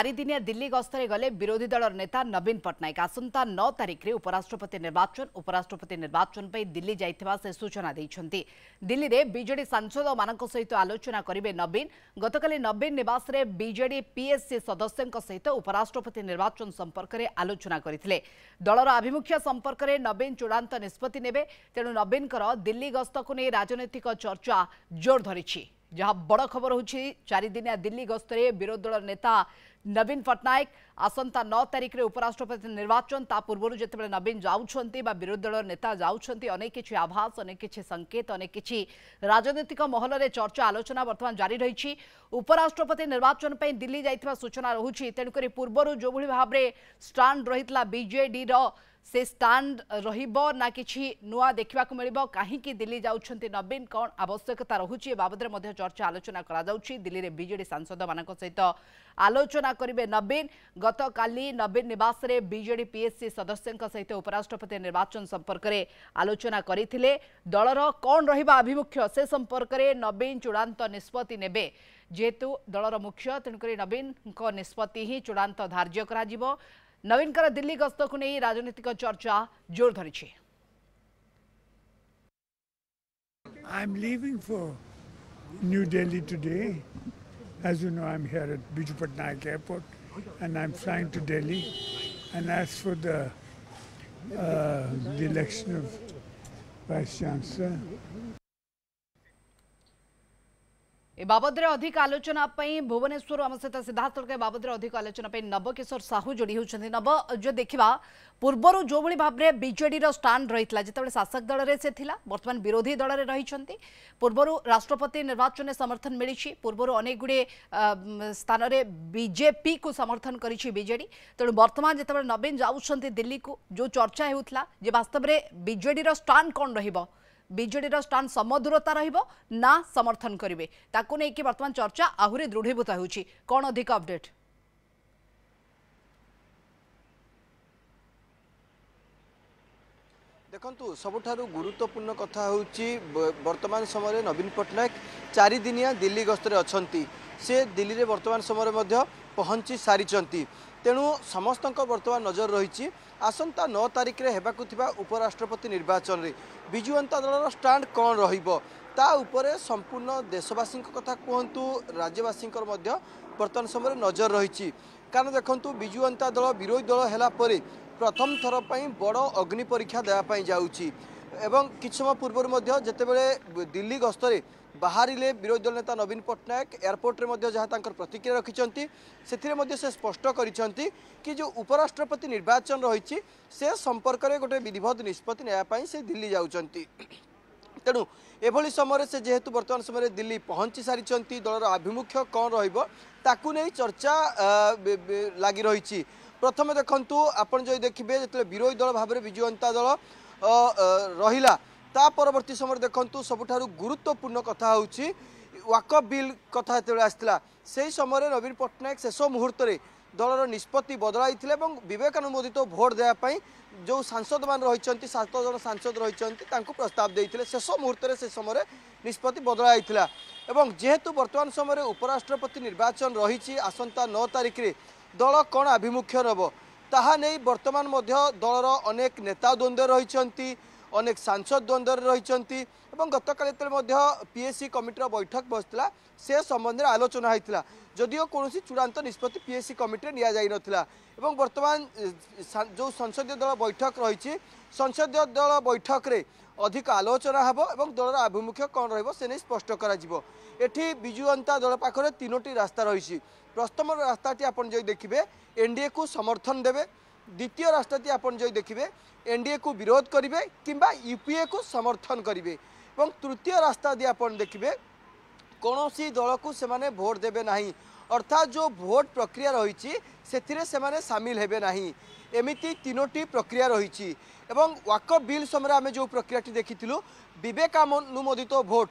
चारिदिनिया दिल्ली गस्तरे गले विरोधी दल नेता नवीन पट्टनायक आसंता 9 तारिख में उपराष्ट्रपति निर्वाचन पर दिल्ली जाइथिबा से सूचना देइछन्ति। दिल्ली रे बीजेडी सांसद मानक सहित आलोचना करिवे नवीन। गतकाली नवीन निवास रे बीजेडी पीएससी सदस्यଙ୍କ सहित उपराष्ट्रपति निर्वाचन संपर्क में आलोचना करथिले। दलर आभिमुख्य संपर्क में नवीन चूड़ांत निष्पत्ति नेबे। तेणु नवीनकर दिल्ली गस्त को नहीं राजनैतिक चर्चा जोर धरिछि। जहाँ बड़ खबर होछि चारिदिनिया दिल्ली गस्तरे विरोधी दल नेता नवीन पट्टनायक आसंता 9 तारिख में उपराष्ट्रपति निर्वाचन ता पूर्व जिते नवीन जाउछन्ति बा विरोधी दल नेता जाउछन्ति अनेक किछि आभास अनेक किछि संकेत अनेक किछि राजनीतिक महल में चर्चा आलोचना वर्तमान जारी रही। उपराष्ट्रपति निर्वाचन पर दिल्ली जाइथिबा सूचना रहुछि। तेणुकरी पूर्व जो भली भाव में स्टांड रहितला बीजेडी रो से स्टांड रहिबो ना किछि नुआ देखा मिलिबो काहेकि दिल्ली जाउछन्ति नवीन कौन आवश्यकता रहुछि बाबद रे चर्चा आलोचना करा जाउछि। दिल्ली रे बीजेडी सांसद मानक सहित आलोचना करिवे नवीन। गतकाली नवीन निवास रे बीजेडी पीएससी सदस्यଙ୍କ सहित उपराष्ट्रपति निर्वाचन संपर्क में आलोचना करथिले। दलर कौन रहिबा अभिमुख्य से संपर्क में नवीन चूड़ांत निष्पत्ति नेबे। जेहेतु दलर मुख्य तेणुकरी नवीन को निष्पत्ति ही चूड़ांत धार्य करा जिवो। नवीन कर दिल्ली गस्त को नहीं राजनीतिक चर्चा जोर धरी। I'm leaving for New Delhi today. As you know, I'm here at Biju Patnaik Airport, and I'm flying to Delhi. And as for the election of Vice Chancellor, ए बाबद अधिक आलोचना भुवनेश्वर आम सहित सिद्धार्थ बाबद अधिक आलोचना नवकिशोर साहू जोड़ी होती। नव जो देखा पूर्वर जो भाई भाव में बीजेडी स्टांड रही जिते शासक दल में से बर्तमान विरोधी दल में रही। पूर्वर राष्ट्रपति निर्वाचन में समर्थन मिली। पूर्वर अनेक गुड़े स्थान में बीजेपी को समर्थन करी बीजेडी। तेणु बर्तमान जिते नवीन जाऊँच दिल्ली को जो चर्चा होता वास्तव में बीजेडी स्टांड कौन रहिबो बीजेडी स्टांड समदूरता रहिबो ना समर्थन करिवे ताकू नै कि वर्तमान चर्चा आहुरी दृढ़ीभूत होउछि। कोन अधिक अपडेट देखंतु सबुठारु गुरुत्वपूर्ण कथा होउछि वर्तमान समय नवीन पट्टनायक चारिदिनिया दिल्ली गस्तरे अछंती। से दिल्ली रे वर्तमान समय मध्य पहुंची सारिचंती। तेणु समस्त वर्तमान नजर रही आसंता 9 तारिख में हेबाकु थिबा उपराष्ट्रपति निर्वाचन रे बिजु जनता दल स्टांड कौन रहिबो ता उपरे संपूर्ण देशवासी कथा कहतु राज्यवासी वर्तमान समय नजर रही। कारण देखंतु बिजु जनता दल विरोधी दल हैला परे प्रथम थर पई बड़ अग्नि परीक्षा देवाई जाउची। एवं किछ समय पूर्व जितेबाला दिल्ली गस्तरे बाहरिले विरोधी दल नेता नवीन पट्टनायक एयरपोर्ट रे जहाँ प्रतिक्रिया रखिंट से स्पष्ट करिसेंति कि जो उपराष्ट्रपति निर्वाचन रही से संपर्क में गोटे विधिवत निष्पत्ति नापी से दिल्ली जाउचंती। तेणु एभली समय से जेहेतु वर्तमान समय दिल्ली पहुंची सारी दलर आभिमुख्य कौन रही नहीं चर्चा लगी रही। प्रथम देखु आपड़ जो देखिए जो विरोधी दल भाव में बिजु जनता दल रहिला ता परवर्ती समय देखंतु सबुठारु गुरुत्वपूर्ण कथा होउछि वाकफ बिल कथा जो आसला से समय नवीन पट्टनायक शेष मुहूर्त में दलर निष्पत्ति बदलाई विवेकानुमोदित भोट देवाई जो सांसद मान रही 7 जन सांसद रही प्रस्ताव देते शेष मुहूर्त से समय निष्पत्ति बदलाई जेहेतु वर्तमान समय उपराष्ट्रपति निर्वाचन रही आसंता 9 तारिख में दल कौन आभिमुख्य नब ताहा नहीं वर्तमान दलर अनेक नेता द्वंद्व रही अनेक सांसद द्वंद्व रही। गतकाली पीएससी कमिटर बैठक बसला से संबंध में आलोचना होता जदिओ कौन चूड़ांत निष्पत्ति पीएससी कमिटी नि जाता। वर्तमान जो संसदीय दल बैठक रही संसदीय दल बैठक रे अधिक आलोचना हेबो एवं दलर आभिमुख्य कौन रहिबो से नहीं स्पष्ट करा जिवो। एठी बिजु जनता दल पाखरे 3टी रास्ता रही। प्रथम रास्ताटी आपन जो देखिए एनडीए को समर्थन देवे। द्वितीय रास्ताटी आपन जो देखिए एनडीए को विरोध करेंगे किंबा यूपीए को समर्थन करेंगे। तृतीय रास्ता दी आपन देखिए कौन दल को से भोट देवे नहीं अर्थात जो भोट प्रक्रिया रही से सामिल हेबे नहीं। एमिति 3टी प्रक्रिया रही। वाकफ बिल समय आम जो प्रक्रिया देखी विवेकानुमोदित भोट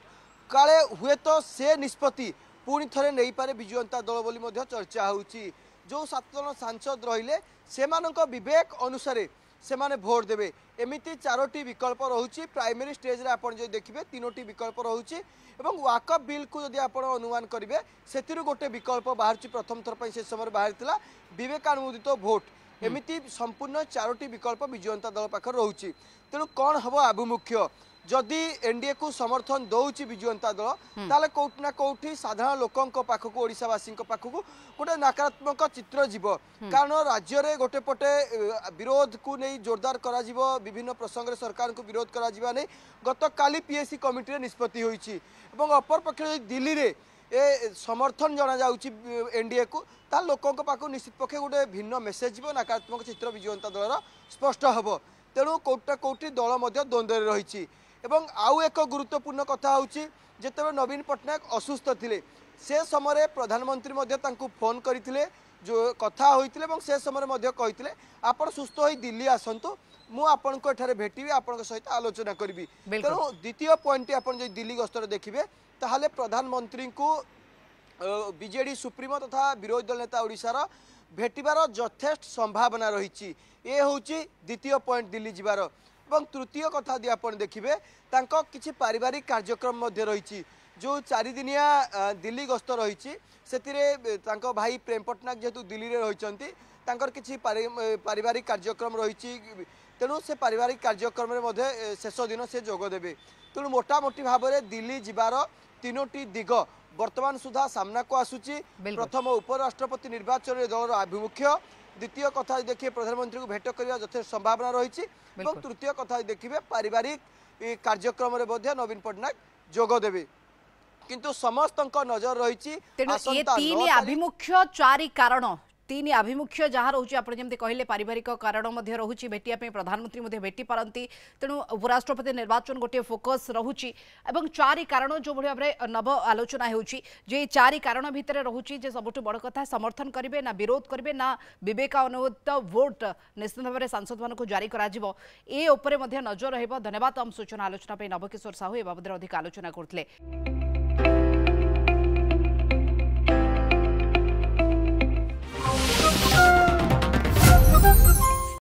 काले हुए तो से निष्पत्ति पुणी थे नहीं पारे बिजु जनता दल बोली चर्चा होउची। जो 7 जन सांसद रहिले से विवेक अनुसार से माने भोट देवे एमिति 4टी विकल्प रहुछि प्राइमरी स्टेज रे आपण जे देखिबे 3टी विकल्प रहुछि एवं वाकअप बिल को जदि आपण अनुमान करिवे सेतिरु गोटे विकल्प बाहरछि प्रथम थर पई से समय बाहरथिला विवेकानुमोदित भोट एमिति संपूर्ण 4टी विकल्प विजु जनता दल पाखर रहुछि तेणु कौन हबो आभिमुख्य जदि एनडीए को समर्थन दौची विजु जनता दल ताले कोउठ ना कोउठी साधारण लोकंक पाखकु ओडिसावासी पाखकु गोटे नकारात्मक चित्र जीव कारण राज्य रे गोटे पटे विरोध को नहीं जोरदार करा जीव विभिन्न प्रसंग रे सरकार को विरोध करा जीवा नहीं गत काली पीएससी कमिटी रे निष्पत्ति होईची एवं अपर पक्ष दिल्ली रे ए समर्थन जना जाउची एनडीए को ता लोकंक पाखकु निश्चित पक्षे गोटे भिन्न मेसेज जीव नकारात्मक चित्र विजु जनता दल स्पष्ट हबो तेणु कोटा कोटी दल मध्य द्वंद्व रे रहिची एवं आउ एक गुरुत्वपूर्ण कथा होची जेतेबे नवीन पटनायक असुस्थ थिले से समय प्रधानमंत्री मध्य तांकु फोन करथिले जो कथा होइतिले एवं से समय मध्य कहितिले आपण सुस्थ होई दिल्ली आसंतु मु आपण को एठारे भेटिबी आपण को सहित आलोचना करबी तेणु द्वितीय पॉइंट आपण जे दिल्ली गस्तर देखिबे ताहाले प्रधानमंत्री को बीजेडी सुप्रीमो तथा विरोधी दल नेता ओडिशार भेटिबार यथेष्ट संभावना रही ये हूँ द्वितीय पॉइंट दिल्ली जीवार और तृतीय कथा दी आप देखिए किसी पारिवारिक कार्यक्रम रही जो 4 दिनिया दिल्ली गस्त रही से भाई प्रेम पटनायक जेहेतु दिल्ली में रही किसी पारिवारिक कार्यक्रम रही तेणु से पारिवारिक कार्यक्रम में शेष दिन से जोगदेवे तेणु मोटामोटी भाव में दिल्ली जीवार 3टी दिग वर्तमान सुधा सामना को आसूची प्रथम उपराष्ट्रपति निर्वाचन में दलर आभिमुख्य द्वितीय कथा देखिए प्रधानमंत्री को भेट करने यथेष्ट संभावना रही तृतीय कथा देखिए पारिवारिक कार्यक्रम में नवीन पटनायक जोगदेवे किंतु समस्त नजर रही आभिमुख्य 4 कारण 3 आभिमुख्य जहाँ रोचे आप कहले पारिवारिक कारण रोचे भेटिया प्रधानमंत्री भेटी पारती तेणु उपराष्ट्रपति निर्वाचन गोटे फोकस रोचे और 4 कारण जो भाव में नव आलोचना होची 4 कारण भितर रोचे सबुठ बड़ कथा समर्थन करेंगे ना विरोध करेंगे ना विवेकानुमोदित भोट निश्चित भाव में सांसद मान जारी कर नजर रहा धन्यवाद आम सूचना आलोचना नवकिशोर साहू ए बाबद अधिक आलोचना करते।